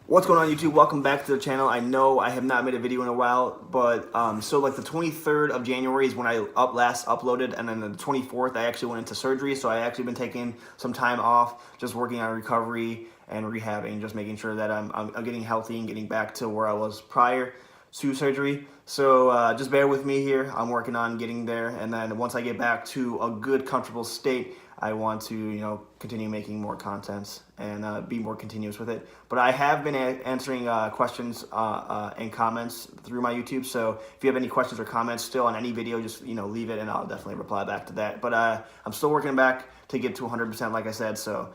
What's going on, YouTube? Welcome back to the channel. I know I have not made a video in a while, but so like the 23rd of January is when I last uploaded, and then the 24th I actually went into surgery. So I actually been taking some time off, just working on recovery and rehabbing, just making sure that I'm getting healthy and getting back to where I was prior to surgery. So just bear with me here. I'm working on getting there, and then once I get back to a good, comfortable state, I want to, continue making more content and be more continuous with it. But I have been answering questions and comments through my YouTube. So if you have any questions or comments still on any video, just leave it, and I'll definitely reply back to that. But I'm still working back to get to 100%, like I said. So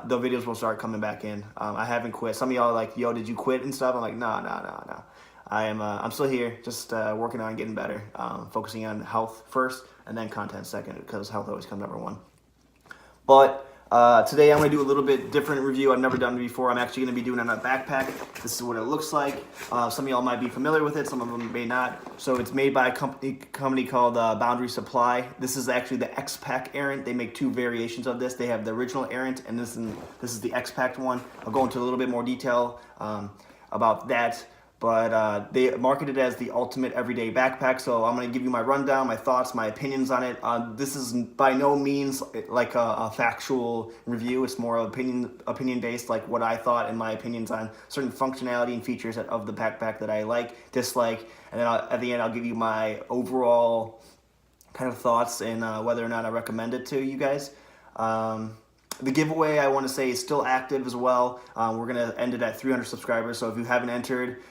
the videos will start coming back in. I haven't quit. Some of y'all are like, "Yo, did you quit and stuff?" I'm like, no. I'm still here, just working on getting better, focusing on health first and then content second, because health always comes number one. But today I'm going to do a little bit different review. I've never done it before. I'm actually going to be doing it on a backpack. This is what it looks like. Some of y'all might be familiar with it. Some of them may not. So it's made by a company called Boundary Supply. This is actually the X-PAC Errant. They make two variations of this. They have the original Errant, and this is the X-PAC one. I'll go into a little bit more detail about that. But they market it as the ultimate everyday backpack. So I'm going to give you my rundown, my thoughts, my opinions on it. This is by no means like a factual review. It's more opinion based, like what I thought and my opinions on certain functionality and features of the backpack that I like, dislike, and then at the end I'll give you my overall kind of thoughts and whether or not I recommend it to you guys. The giveaway, I want to say, is still active as well. We're going to end it at 300 subscribers. So if you haven't entered,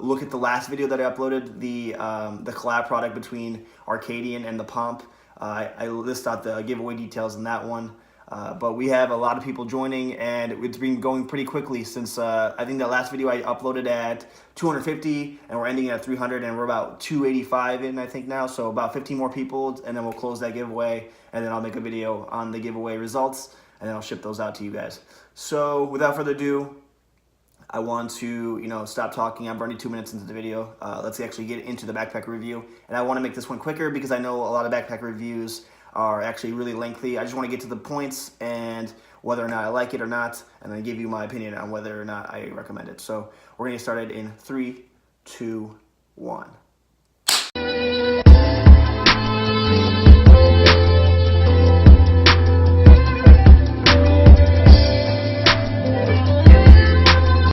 look at the last video that I uploaded, the collab product between Arcadian and the Pomp. I list out the giveaway details in that one. But we have a lot of people joining, and it's been going pretty quickly since I think that last video I uploaded at 250, and we're ending at 300, and we're about 285 in, I think, now. So about 15 more people, and then we'll close that giveaway, and then I'll make a video on the giveaway results, and then I'll ship those out to you guys. So without further ado, I want to, stop talking. I'm already 2 minutes into the video. Let's actually get into the backpack review. And I want to make this one quicker because I know a lot of backpack reviews are actually really lengthy. I just want to get to the points and whether or not I like it or not, and then give you my opinion on whether or not I recommend it. So we're going to get started in 3, 2, 1.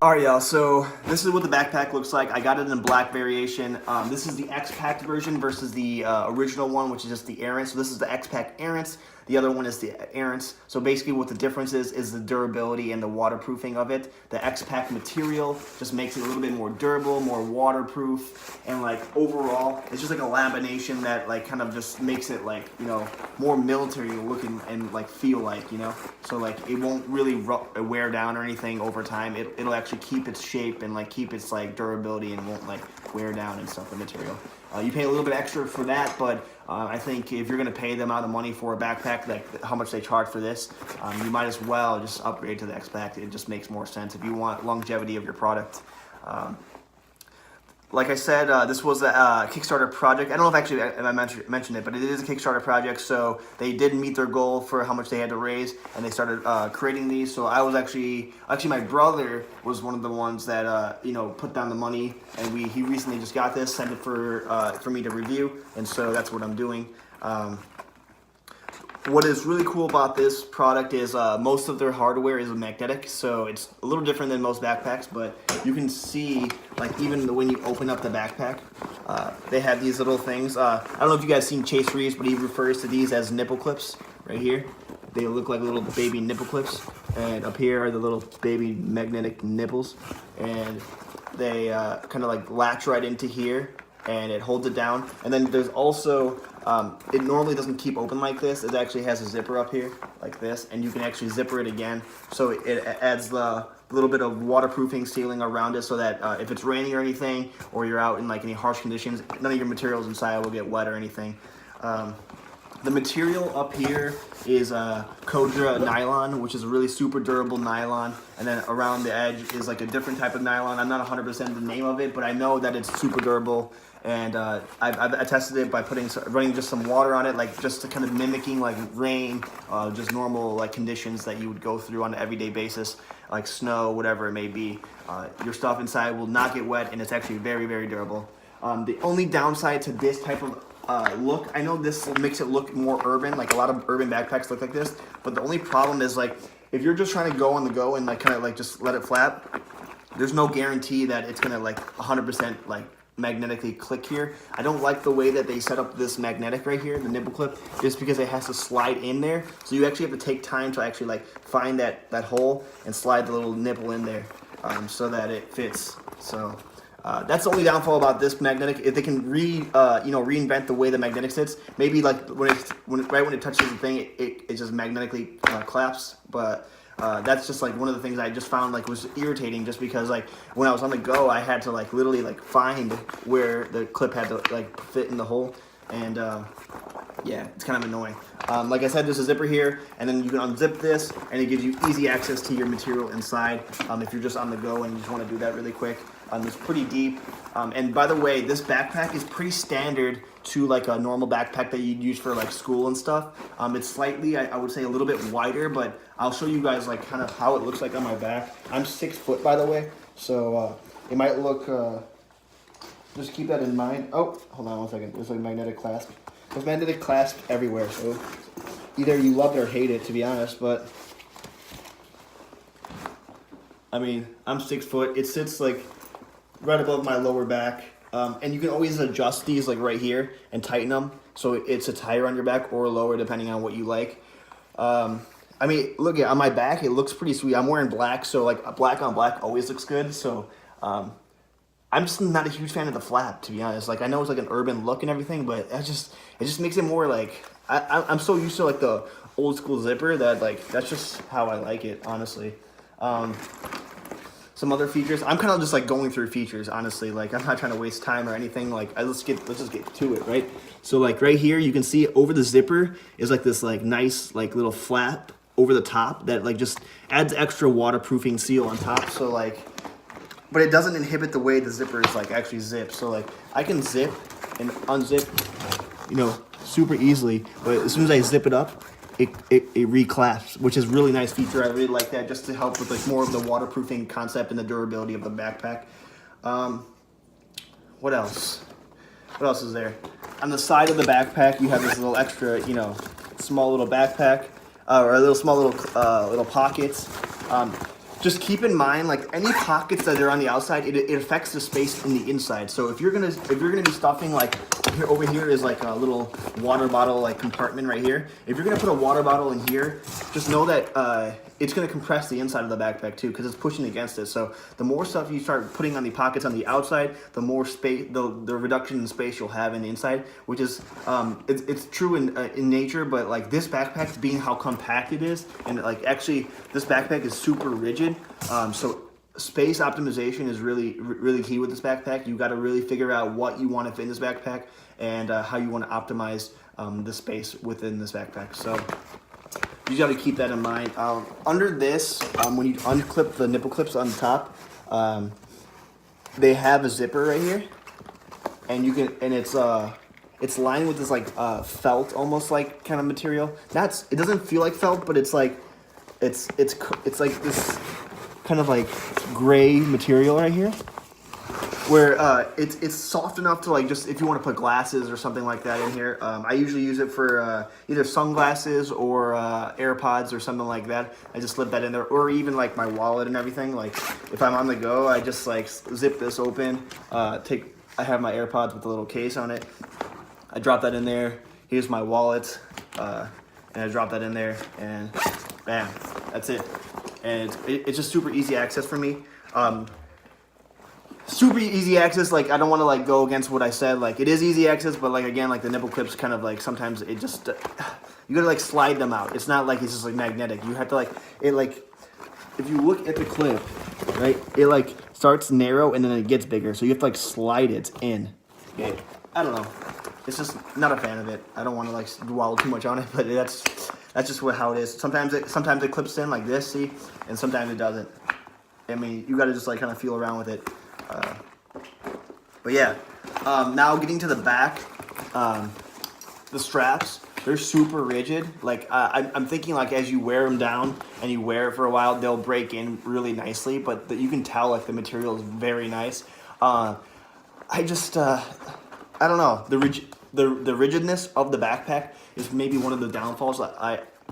Alright, y'all, so this is what the backpack looks like. I got it in a black variation. This is the X-PAC version versus the original one, which is just the Errant. So this is the X-PAC Errant. The other one is the Errant. So basically what the difference is the durability and the waterproofing of it. The X-PAC material just makes it a little bit more durable, more waterproof, and like overall, it's just like a lamination that like kind of just makes it like, more military looking and like feel like, So like it won't really wear down or anything over time. It'll actually keep its shape and like keep its like durability and won't like wear down and stuff, the material. You pay a little bit extra for that, but I think if you're going to pay the amount of money for a backpack, like how much they charge for this, you might as well just upgrade to the X-PAC. It just makes more sense if you want longevity of your product. Like I said, this was a Kickstarter project. I don't know if actually I mentioned it, but it is a Kickstarter project. So they did meet their goal for how much they had to raise, and they started creating these. So I was actually my brother was one of the ones that put down the money, and he recently just got this, sent it for me to review, and so that's what I'm doing. What is really cool about this product is most of their hardware is magnetic, so it's a little different than most backpacks, but you can see, like, even when you open up the backpack, they have these little things. I don't know if you guys seen Chase Reeves, but he refers to these as nipple clips right here. They look like little baby nipple clips, and up here are the little baby magnetic nipples, and they kind of like latch right into here, and it holds it down. And then there's also it normally doesn't keep open like this. It actually has a zipper up here like this, and you can actually zipper it again, so it adds the little bit of waterproofing sealing around it, so that if it's raining or anything, or you're out in like any harsh conditions, none of your materials inside will get wet or anything. The material up here is Codra nylon, which is a really super durable nylon, and then around the edge is like a different type of nylon. I'm not 100% the name of it, but I know that it's super durable, and I've tested it by running just some water on it, like just to kind of mimicking like rain, just normal like conditions that you would go through on an everyday basis. like snow, whatever it may be. Your stuff inside will not get wet, and it's actually very, very durable. The only downside to this type of look, I know this makes it look more urban, like a lot of urban backpacks look like this, but the only problem is like if you're just trying to go on the go and like kind of like just let it flap, there's no guarantee that it's gonna like 100% like magnetically click here. I don't like the way that they set up this magnetic right here, the nipple clip, just because it has to slide in there. So you actually have to take time to actually like find that hole and slide the little nipple in there so that it fits. So that's the only downfall about this magnetic. If they can reinvent the way the magnetic sits, maybe like right when it touches the thing, it just magnetically claps. But that's just like one of the things I just found like was irritating, just because like when I was on the go, I had to like literally like find where the clip had to like fit in the hole, and yeah, it's kind of annoying. Like I said, there's a zipper here, and then you can unzip this, and it gives you easy access to your material inside if you're just on the go and you just want to do that really quick. It's pretty deep, and by the way, this backpack is pretty standard to like a normal backpack that you'd use for like school and stuff. It's slightly, I would say, a little bit wider, but I'll show you guys like kind of how it looks like on my back. I'm 6 foot, by the way, so it might look, just keep that in mind. Oh, hold on one second, there's like magnetic clasp. There's magnetic clasp everywhere, so either you love it or hate it, to be honest, but I mean, I'm 6 foot, it sits like right above my lower back, and you can always adjust these like right here and tighten them so it sits higher on your back or lower depending on what you like. I mean, look at on my back, it looks pretty sweet. I'm wearing black, so like black on black always looks good. So I'm just not a huge fan of the flap, to be honest. Like I know it's like an urban look and everything, but it just makes it more like I'm so used to like the old school zipper that like that's just how I like it, honestly. Some other features, I'm kind of just like going through features, honestly. Like I'm not trying to waste time or anything. Like let's just get to it, right? So like right here, you can see over the zipper is like this like nice like little flap over the top that like just adds extra waterproofing seal on top. So like, but it doesn't inhibit the way the zipper is like actually zipped. So like I can zip and unzip, you know, super easily. But as soon as I zip it up, it reclasps, which is a really nice feature. I really like that, just to help with like more of the waterproofing concept and the durability of the backpack. What else? What else is there? On the side of the backpack, you have this little extra, you know, small little backpack, or a little small little pockets. Just keep in mind, like any pockets that are on the outside, it affects the space in the inside. So if you're gonna be stuffing, like here, over here is like a little water bottle like compartment right here. If you're gonna put a water bottle in here, just know that it's gonna compress the inside of the backpack too, because it's pushing against it. So the more stuff you start putting on the pockets on the outside, the more space, the reduction in space you'll have in the inside, which is it's true in nature, but like this backpack, being how compact it is, and like actually this backpack is super rigid. So space optimization is really key with this backpack. You got to really figure out what you want to fit in this backpack and how you want to optimize the space within this backpack. So you got to keep that in mind. Under this, when you unclip the nipple clips on the top, they have a zipper right here, and you can, and it's lined with this like felt, almost like kind of material. It doesn't feel like felt, but it's like it's like this kind of like gray material right here, where it's soft enough to like, just if you want to put glasses or something like that in here. I usually use it for either sunglasses or AirPods or something like that. I just slip that in there, or even like my wallet and everything. Like if I'm on the go, I just like zip this open. I have my AirPods with a little case on it. I drop that in there. Here's my wallet, and I drop that in there, and bam, that's it. And it's just super easy access for me. Super easy access. Like I don't want to like go against what I said. Like it is easy access, but like again, like the nipple clips kind of like sometimes it just you gotta like slide them out. It's not like it's just like magnetic. You have to like it like if you look at the clip, right? It like starts narrow and then it gets bigger. So you have to like slide it in. Okay. I don't know. It's just not a fan of it. I don't want to like dwell too much on it, but that's just how it is. Sometimes it clips in like this, see, and sometimes it doesn't. I mean, you got to just like kind of feel around with it. But yeah, now getting to the back, the straps. they're super rigid. Like I'm thinking like as you wear them down and you wear it for a while, they'll break in really nicely. But you can tell like the material is very nice. I just I don't know, the rigidness of the backpack is maybe one of the downfalls.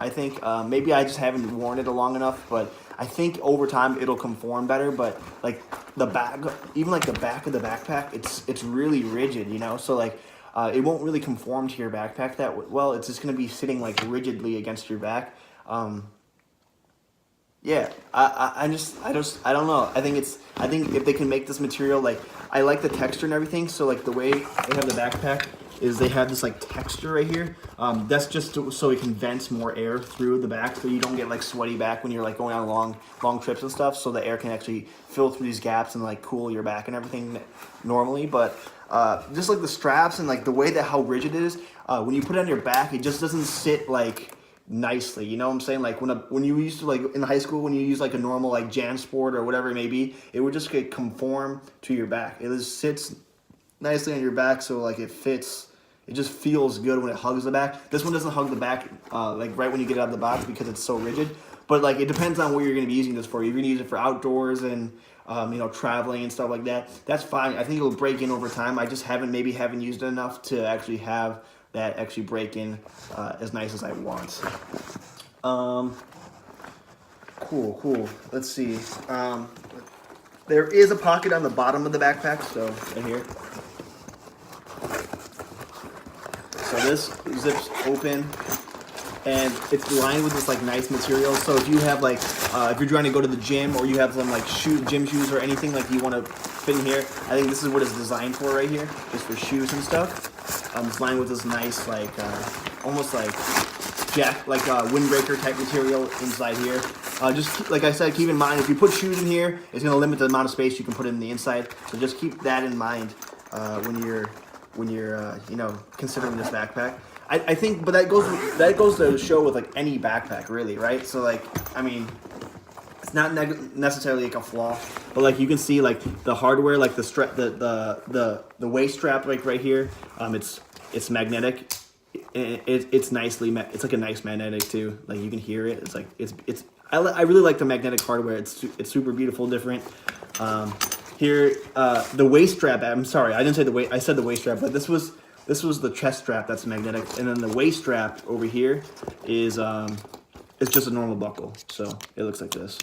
I think maybe I just haven't worn it long enough, but I think over time it'll conform better. But like the back, even like the back of the backpack, it's really rigid, you know. So like it won't really conform to your backpack that well. It's just gonna be sitting like rigidly against your back. Yeah, I don't know. I think if they can make this material like I like the texture and everything. So like the way they have the backpack is they have this like texture right here. That's just so it can vent more air through the back, so you don't get like sweaty back when you're like going on long trips and stuff. So the air can actually fill through these gaps and like cool your back and everything normally. But just like the straps and like the way that how rigid it is, when you put it on your back, it just doesn't sit like nicely, you know what I'm saying? Like when you used to like in high school when you use like a normal like JanSport or whatever it may be, it would just get conform to your back. It just sits nicely on your back, so like it fits. It just feels good when it hugs the back. This one doesn't hug the back like right when you get it out of the box because it's so rigid. But like it depends on what you're going to be using this for. You're going to use it for outdoors and you know, traveling and stuff like that. That's fine. I think it'll break in over time. I just haven't used it enough to actually have that actually break in as nice as I want. Cool. Let's see. There is a pocket on the bottom of the backpack, so right here. So this zips open, and it's lined with this like nice material. So if you have like, if you're trying to go to the gym or you have some like gym shoes or anything like you want to fit in here, I think this is what it's designed for right here, just for shoes and stuff. It's lined with this nice like, almost like windbreaker type material inside here. Just like I said, keep in mind if you put shoes in here, it's going to limit the amount of space you can put in the inside. So just keep that in mind when you're you know, considering this backpack. I think, but that goes to show with like any backpack really, right? So like, I mean, it's not necessarily like a flaw, but like you can see like the hardware, like the strap, the waist strap like right here, it's magnetic. It's nicely it's like a nice magnetic too. Like you can hear it. It's like I really like the magnetic hardware. It's super beautiful, different. Here, the waist strap. I'm sorry, I didn't say the waist. I said the waist strap, but this was the chest strap that's magnetic, and then the waist strap over here is it's just a normal buckle. So it looks like this,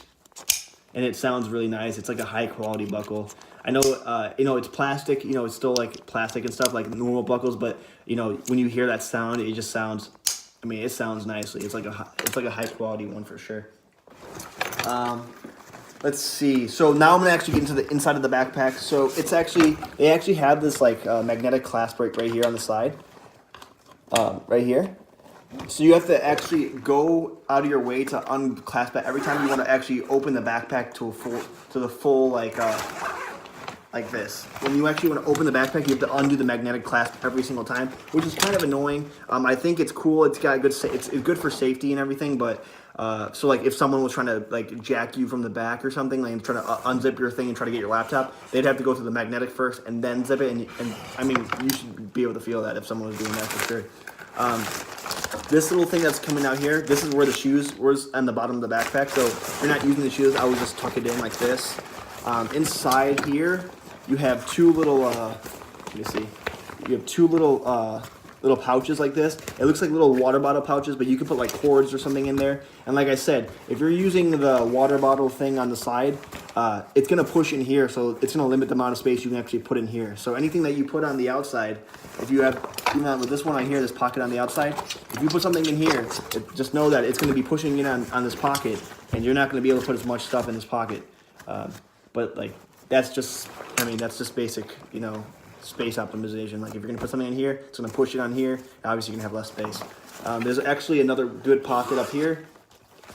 and it sounds really nice. It's like a high quality buckle. I know, you know, it's plastic. You know, it's still like plastic and stuff like normal buckles, but you know, when you hear that sound, it just sounds. I mean, it sounds nicely. It's like a high quality one for sure. Let's see. So now I'm gonna actually get into the inside of the backpack. So they actually have this like magnetic clasp right here on the side, right here. So you have to actually go out of your way to unclasp it every time you want to actually open the backpack to the full like this. When you actually want to open the backpack, you have to undo the magnetic clasp every single time, which is kind of annoying. I think it's cool. It's got it's good for safety and everything, but so like if someone was trying to like jack you from the back or something, like trying to unzip your thing and try to get your laptop, they'd have to go through the magnetic first and then zip it. And I mean, you should be able to feel that if someone was doing that for sure. This little thing that's coming out here, this is where the shoes was on the bottom of the backpack. So if you're not using the shoes, I would just tuck it in like this. Inside here, you have two little, let me see, you have two little pouches like this. It looks like little water bottle pouches, but you can put like cords or something in there. And like I said, if you're using the water bottle thing on the side, it's gonna push in here, so it's gonna limit the amount of space you can actually put in here. So anything that you put on the outside, if you have, even with this one on here, this pocket on the outside, if you put something in here, just know that it's gonna be pushing in on this pocket, and you're not gonna be able to put as much stuff in this pocket. But like, that's just basic, you know, space optimization. Like if you're gonna put something in here, it's gonna push it on here. Obviously, you're gonna have less space. There's actually another good pocket up here.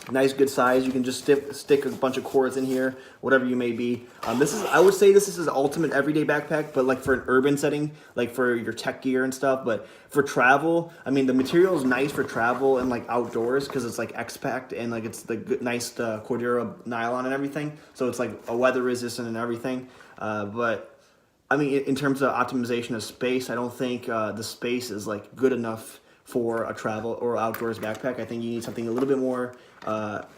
Nice, good size. You can just stick a bunch of cords in here, whatever you may be. I would say this is an ultimate everyday backpack, but like for an urban setting, like for your tech gear and stuff. But for travel, I mean, the material is nice for travel and like outdoors because it's like X-PAC and like it's the nice Cordura nylon and everything. So it's like a weather resistant and everything. But I mean, in terms of optimization of space, I don't think the space is like good enough for a travel or outdoors backpack. I think you need something a little bit more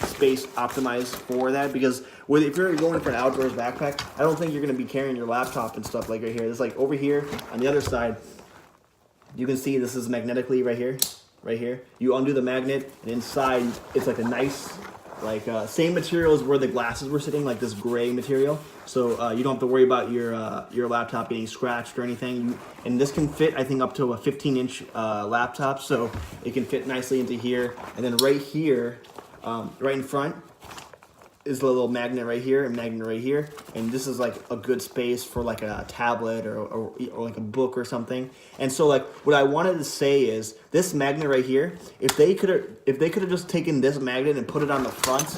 space optimized for that, because if you're going for an outdoors backpack, I don't think you're going to be carrying your laptop and stuff like right here. It's like over here on the other side, you can see this is magnetically right here. You undo the magnet, and inside it's like a nice, like same material as where the glasses were sitting, like this gray material. So you don't have to worry about your laptop getting scratched or anything. And this can fit, I think, up to a 15-inch laptop, so it can fit nicely into here. And then right here, right in front, is a little magnet right here and magnet right here, and this is like a good space for like a tablet or like a book or something. And so like what I wanted to say is this magnet right here, if they could have just taken this magnet and put it on the front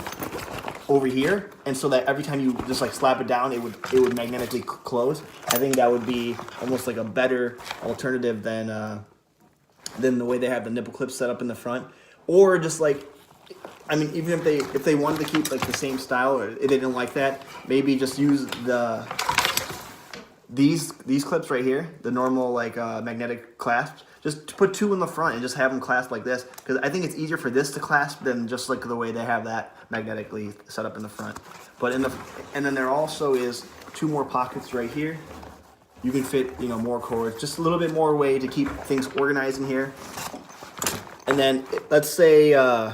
over here, and so that every time you just like slap it down, it would magnetically close. I think that would be almost like a better alternative than the way they have the nipple clips set up in the front. Or just like, I mean, even if they wanted to keep like the same style, or they didn't like that, maybe just use these clips right here, the normal like magnetic clasps. Just put two in the front and just have them clasp like this, because I think it's easier for this to clasp than just like the way they have that magnetically set up in the front. But and then there also is two more pockets right here. You can fit, you know, more cords, just a little bit more way to keep things organized in here. And then let's say you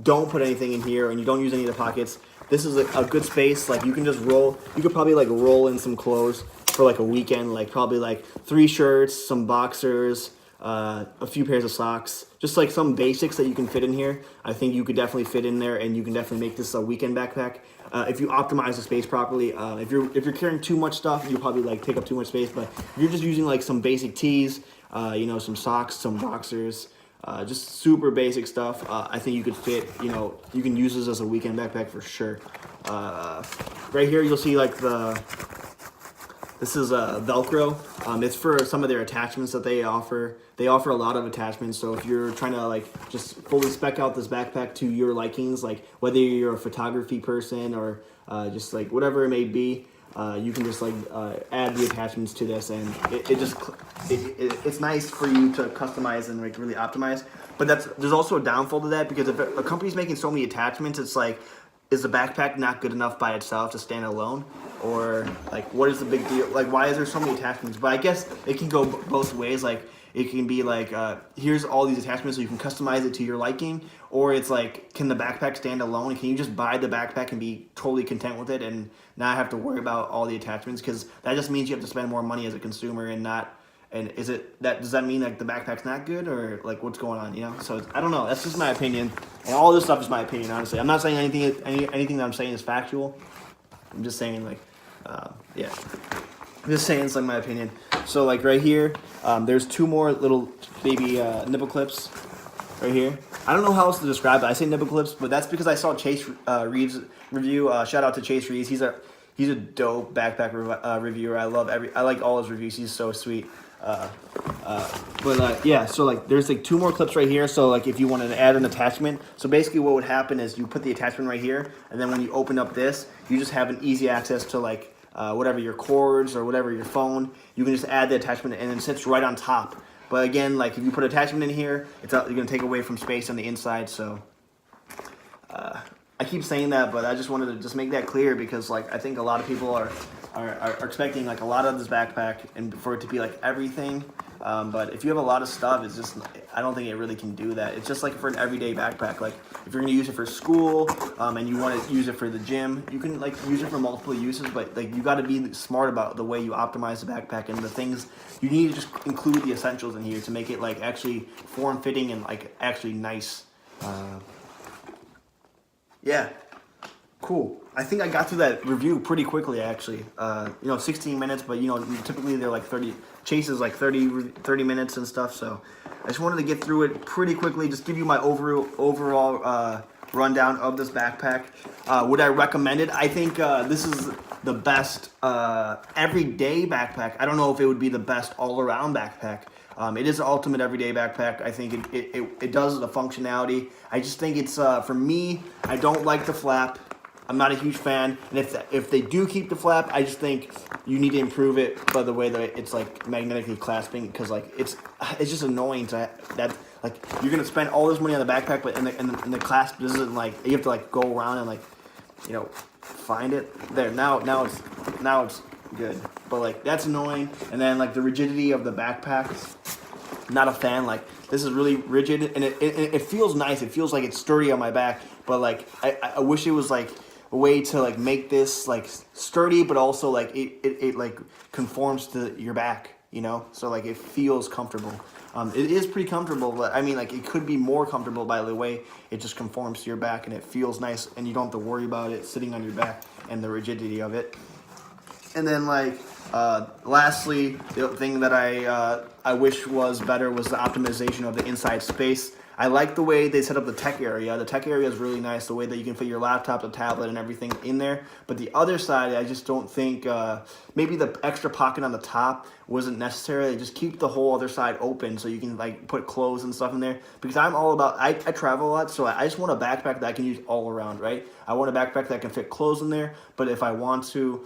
don't put anything in here and you don't use any of the pockets. This is a good space. Like you can just roll. You could probably like roll in some clothes for like a weekend. Like probably like 3 shirts, some boxers, a few pairs of socks. Just like some basics that you can fit in here. I think you could definitely fit in there, and you can definitely make this a weekend backpack. If you optimize the space properly. If you're carrying too much stuff, you probably like take up too much space. But if you're just using like some basic tees, you know, some socks, some boxers, just super basic stuff, I think you could fit, you know, you can use this as a weekend backpack for sure. Right here you'll see like this is Velcro. It's for some of their attachments that they offer. They offer a lot of attachments, so if you're trying to like just fully spec out this backpack to your likings, like whether you're a photography person or just like whatever it may be, you can just like add the attachments to this, and it's nice for you to customize and like really optimize. But there's also a downfall to that, because if a company's making so many attachments, it's like, is the backpack not good enough by itself to stand alone? Or like, what is the big deal? Like, why is there so many attachments? But I guess it can go both ways. Like, it can be like, here's all these attachments so you can customize it to your liking. Or it's like, can the backpack stand alone? And can you just buy the backpack and be totally content with it and not have to worry about all the attachments? Because that just means you have to spend more money as a consumer and not. And does that mean like the backpack's not good, or like what's going on, you know? So I don't know. That's just my opinion. And all this stuff is my opinion, honestly. I'm not saying anything that I'm saying is factual. I'm just saying like, yeah. I'm just saying it's like my opinion. So like right here, there's 2 more little baby nipple clips right here. I don't know how else to describe it. I say nipple clips, but that's because I saw Chase Reeves' review. Shout out to Chase Reeves. He's a dope backpack reviewer. I like all his reviews. He's so sweet. Yeah, so like there's like 2 more clips right here. So like if you wanted to add an attachment, so basically what would happen is you put the attachment right here, and then when you open up this, you just have an easy access to like whatever your cords or whatever your phone. You can just add the attachment, and it sits right on top. But again, like if you put attachment in here, you're gonna take away from space on the inside. So I keep saying that, but I just wanted to just make that clear, because like I think a lot of people are expecting like a lot of this backpack and for it to be like everything. But if you have a lot of stuff, it's just, I don't think it really can do that. It's just like for an everyday backpack. Like if you're gonna use it for school and you want to use it for the gym, you can like use it for multiple uses. But like you got to be smart about the way you optimize the backpack and the things you need to just include the essentials in here to make it like actually form fitting and like actually nice. Yeah. Cool. I think I got through that review pretty quickly, actually. 16 minutes, but typically they're like 30. Chase is like 30 minutes and stuff. So I just wanted to get through it pretty quickly. Just give you my overall rundown of this backpack. Would I recommend it? I think this is the best everyday backpack. I don't know if it would be the best all-around backpack. It is an ultimate everyday backpack. I think it does the functionality. I just think it's, for me, I don't like the flap. I'm not a huge fan. And if they do keep the flap, I just think you need to improve it by the way that it's like magnetically clasping, because like it's just annoying to that, like you're gonna spend all this money on the backpack, but in the clasp isn't, like you have to like go around and like, you know, find it there. Now it's good, but like that's annoying. And then like the rigidity of the backpack, not a fan. Like this is really rigid, and it feels nice. It feels like it's sturdy on my back, but like I wish it was like a way to like make this like sturdy, but also like it like conforms to your back, you know, so like it feels comfortable. It is pretty comfortable, but I mean like it could be more comfortable by the way it just conforms to your back, and it feels nice, and you don't have to worry about it sitting on your back and the rigidity of it. And then like lastly, the thing that I wish was better was the optimization of the inside space. I like the way they set up the tech area. The tech area is really nice, the way that you can fit your laptop, the tablet, and everything in there. But the other side, I just don't think, maybe the extra pocket on the top wasn't necessary. They just keep the whole other side open so you can like put clothes and stuff in there. Because I'm all about, I travel a lot, so I just want a backpack that I can use all around, right? I want a backpack that can fit clothes in there, but if I want to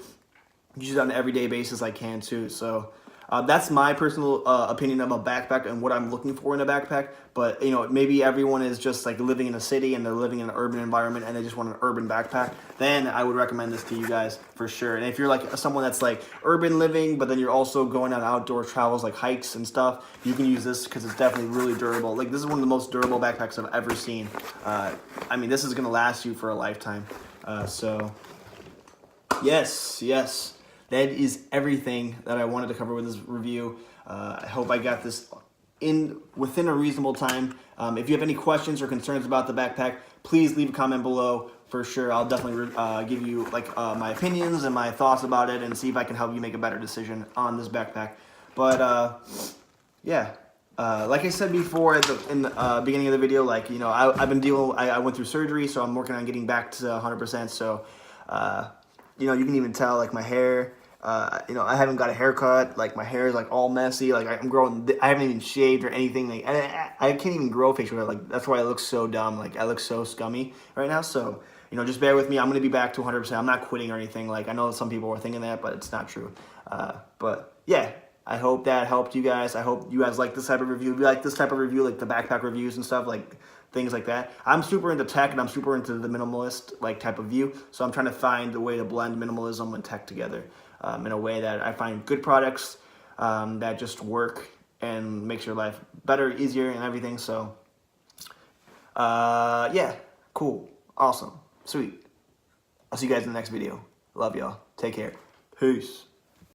use it on an everyday basis, I can too. So that's my personal opinion of a backpack and what I'm looking for in a backpack. But you know, maybe everyone is just like living in a city and they're living in an urban environment and they just want an urban backpack. Then I would recommend this to you guys for sure. And if you're like someone that's like urban living, but then you're also going on outdoor travels like hikes and stuff, you can use this because it's definitely really durable. Like this is one of the most durable backpacks I've ever seen. I mean, this is gonna last you for a lifetime. So yes. That is everything that I wanted to cover with this review. I hope I got this within a reasonable time. If you have any questions or concerns about the backpack, please leave a comment below for sure. I'll definitely give you like my opinions and my thoughts about it and see if I can help you make a better decision on this backpack. But yeah. Like I said before in the beginning of the video, like, you know, I've been I went through surgery, so I'm working on getting back to 100%. So, you know, you can even tell like my hair, you know, I haven't got a haircut. Like my hair is like all messy. Like I'm growing, I haven't even shaved or anything. Like I can't even grow facial hair. Like that's why I look so dumb. Like I look so scummy right now. So, you know, just bear with me. I'm going to be back to 100%. I'm not quitting or anything. Like I know some people were thinking that, but it's not true. But yeah. I hope that helped you guys. I hope you guys like this type of review. If you like this type of review, like the backpack reviews and stuff, like things like that. I'm super into tech and I'm super into the minimalist like type of view. So I'm trying to find a way to blend minimalism and tech together in a way that I find good products that just work and makes your life better, easier, and everything. So yeah, cool, awesome, sweet. I'll see you guys in the next video. Love y'all. Take care. Peace.